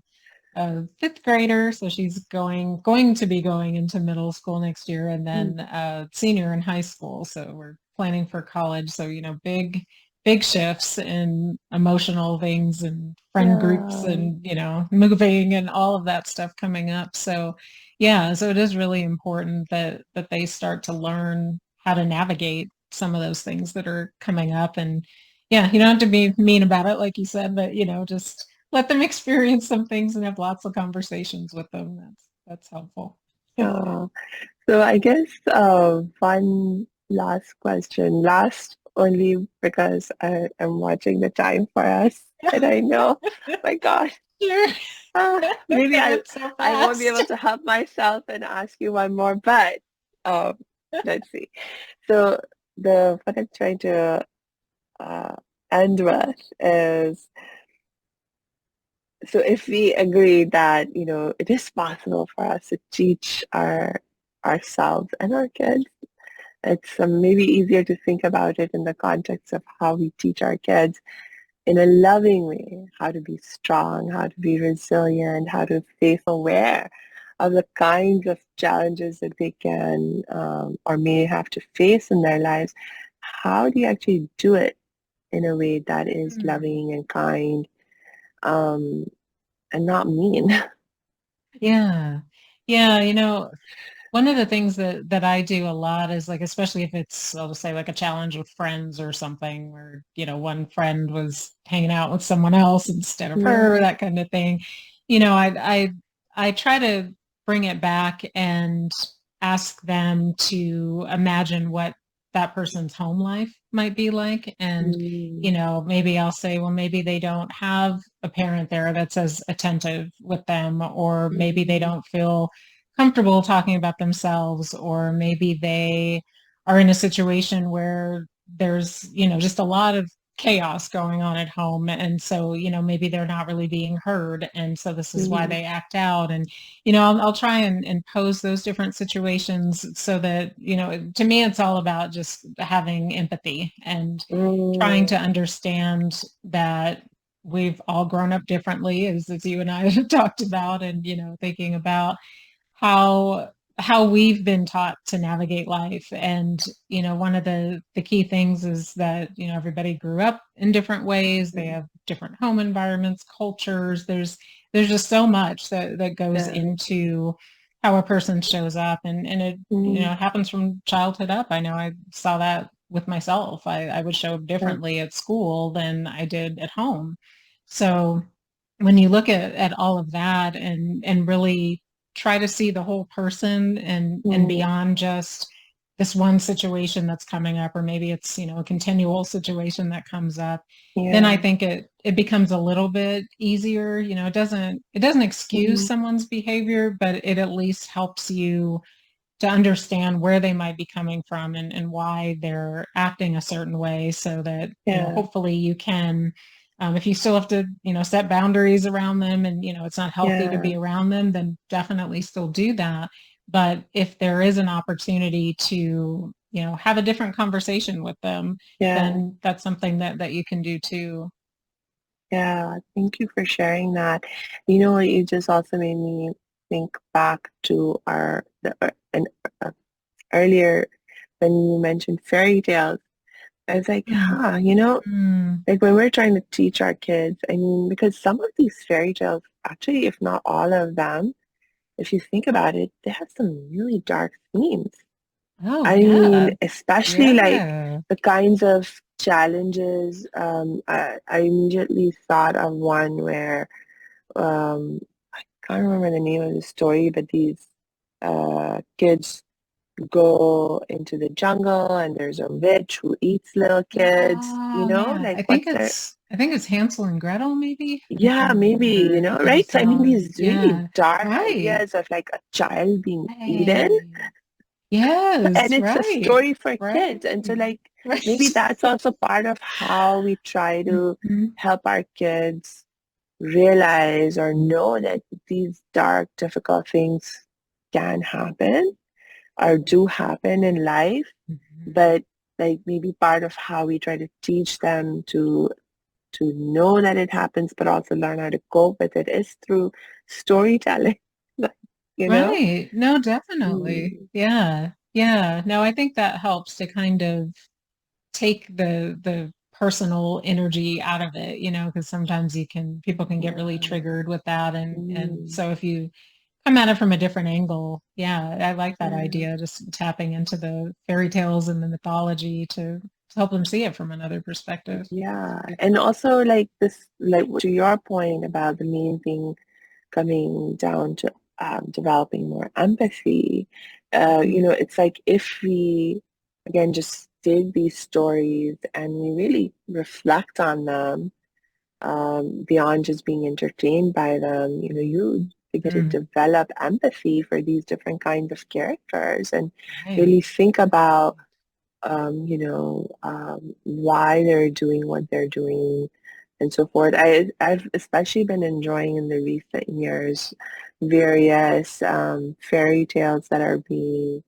fifth grader, so she's going to be going into middle school next year, and then a senior in high school. So we're planning for college. So big shifts in emotional things and friend groups Yeah. and moving and all of that stuff coming up. So yeah, so it is really important that they start to learn how to navigate some of those things that are coming up. And yeah, you don't have to be mean about it, like you said, but just let them experience some things and have lots of conversations with them. that's helpful. Yeah. So I guess one last question, last only because I am watching the time for us, and I know, my God, Sure. maybe It I went so I won't be fast. able to help myself and ask you one more, but um, let's see. So the what I'm trying to uh, end with is, so if we agree that, it is possible for us to teach ourselves and our kids, it's maybe easier to think about it in the context of how we teach our kids in a loving way, how to be strong, how to be resilient, how to face aware of the kinds of challenges that they can or may have to face in their lives. How do you actually do it in a way that is Hmm. loving and kind, um, and not mean? Yeah. Yeah, one of the things that I do a lot is like, especially if it's, I'll just say like a challenge with friends or something where, one friend was hanging out with someone else instead of her, Mm, that kind of thing. I try to bring it back and ask them to imagine what that person's home life might be like. And, mm, maybe I'll say, well, maybe they don't have a parent there that's as attentive with them, or maybe they mm, don't feel comfortable talking about themselves, or maybe they are in a situation where there's, just a lot of chaos going on at home. And so, maybe they're not really being heard. And so this is why mm, they act out. And, I'll try and pose those different situations so that, to me, it's all about just having empathy and trying to mm, understand that we've all grown up differently, as you and I have talked about, and, thinking about how we've been taught to navigate life. And one of the key things is that everybody grew up in different ways. They mm. have different home environments, cultures. There's just so much that goes Yeah. into how a person shows up, and it Mm, it happens from childhood up. I know I saw that with myself. I would show up yeah. differently at school than I did at home. So when you look at all of that and really try to see the whole person and Mm, beyond just this one situation that's coming up, or maybe it's, a continual situation that comes up, then I yeah. think it becomes a little bit easier. It doesn't excuse Mm, someone's behavior, but it at least helps you to understand where they might be coming from and why they're acting a certain way, so that, yeah. hopefully you can, if you still have to, set boundaries around them, and, it's not healthy to Yeah. be around them, then definitely still do that. But if there is an opportunity to, have a different conversation with them, Yeah. then that's something that you can do too. Yeah. Thank you for sharing that. You know what? You just also made me think back to uh, earlier when you mentioned fairy tales. I was like, Mm, mm. like when we're trying to teach our kids, I mean, because some of these fairy tales, actually, if not all of them, if you think about it, they have some really dark themes. Oh I yeah. mean, especially like Yeah. the kinds of challenges. I immediately thought of one where I can't remember the name of the story, but these kids go into the jungle and there's a witch who eats little kids. Yeah. Like I think what's their it's Hansel and Gretel, maybe. I'm Yeah, trying to maybe, remember if it right? was So I mean, one. these really Yeah. dark Right. ideas of like a child being eaten, Right. and Yes, it's a right. story for Right. kids. And so like maybe Right. that's also part of how we try to Mhm. help our kids realize or know that these dark, difficult things can happen or do happen in life, Mhm. but like maybe part of how we try to teach them to know that it happens, but also learn how to cope with it is through storytelling. Like, you know? Right. No, definitely. Mm, Yeah. Yeah. No, I think that helps to kind of take the personal energy out of it, because sometimes people can get really yeah. triggered with that. And Mm, so if you come at it from a different angle, yeah, I like that yeah. idea, just tapping into the fairy tales and the mythology to help them see it from another perspective. Yeah. And also like this, like to your point about the main thing coming down to developing more empathy. It's like if we, again, just dig these stories and we really reflect on them, beyond just being entertained by them, you begin to Mm, develop empathy for these different kinds of characters and really right. think about, why they're doing what they're doing and so forth. I've especially been enjoying in the recent years various fairy tales that are being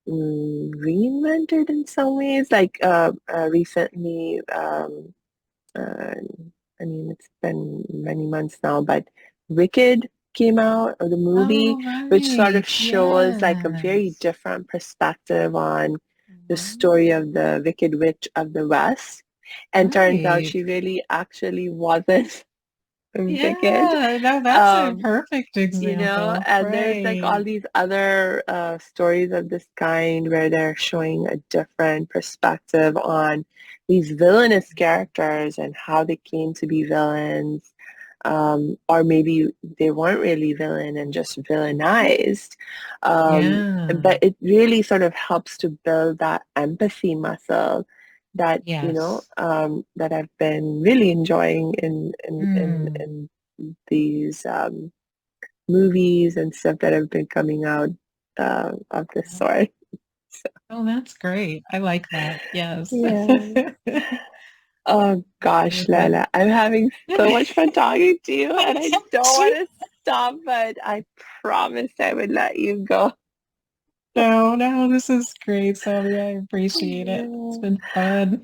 reinvented in some ways. Like recently, uh, I mean, it's been many months now, but Wicked came out, or the movie, Oh, which sort of right. shows like a very Yes. different perspective on the story of Wow. the Wicked Witch of the West. And turns out Right. she really actually wasn't wicked. Yeah. No, that's a Um, perfect example. and there's like all Right. these other stories of this kind where they're showing a different perspective on these villainous characters and how they came to be villains. Or maybe they weren't really villain and just villainized. Yeah. But it really sort of helps to build that empathy muscle that, Yes. that I've been really enjoying Mm. in these movies and stuff that have been coming out of this sort. So, Oh, that's great. I like that. Yes. yeah. Oh gosh, Perfect. Leila, I'm having so much fun talking to you, and I don't want to stop, but I promised I would let you go. No, no, this is great, Samia. I appreciate it. It's Yeah. been fun.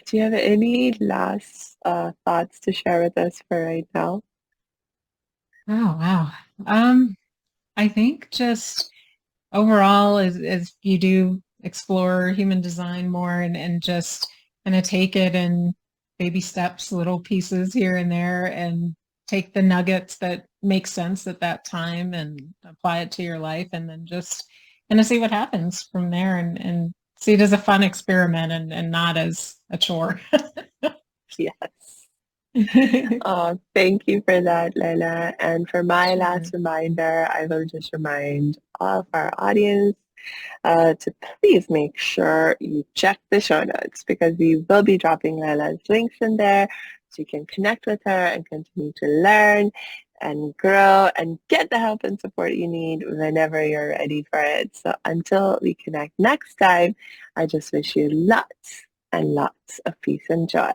Do you have any last thoughts to share with us for right now? Oh, wow. I think just overall, as you do explore human design more and just kind of take it in baby steps, little pieces here and there, and take the nuggets that make sense at that time and apply it to your life, and then just kind of see what happens from there and see it as a fun experiment and not as a chore. Yes. Thank you for that, Leila. And for my Sure. last reminder, I will just remind all of our audience to please make sure you check the show notes because we will be dropping Laila's links in there so you can connect with her and continue to learn and grow and get the help and support you need whenever you're ready for it. So until we connect next time, I just wish you lots and lots of peace and joy.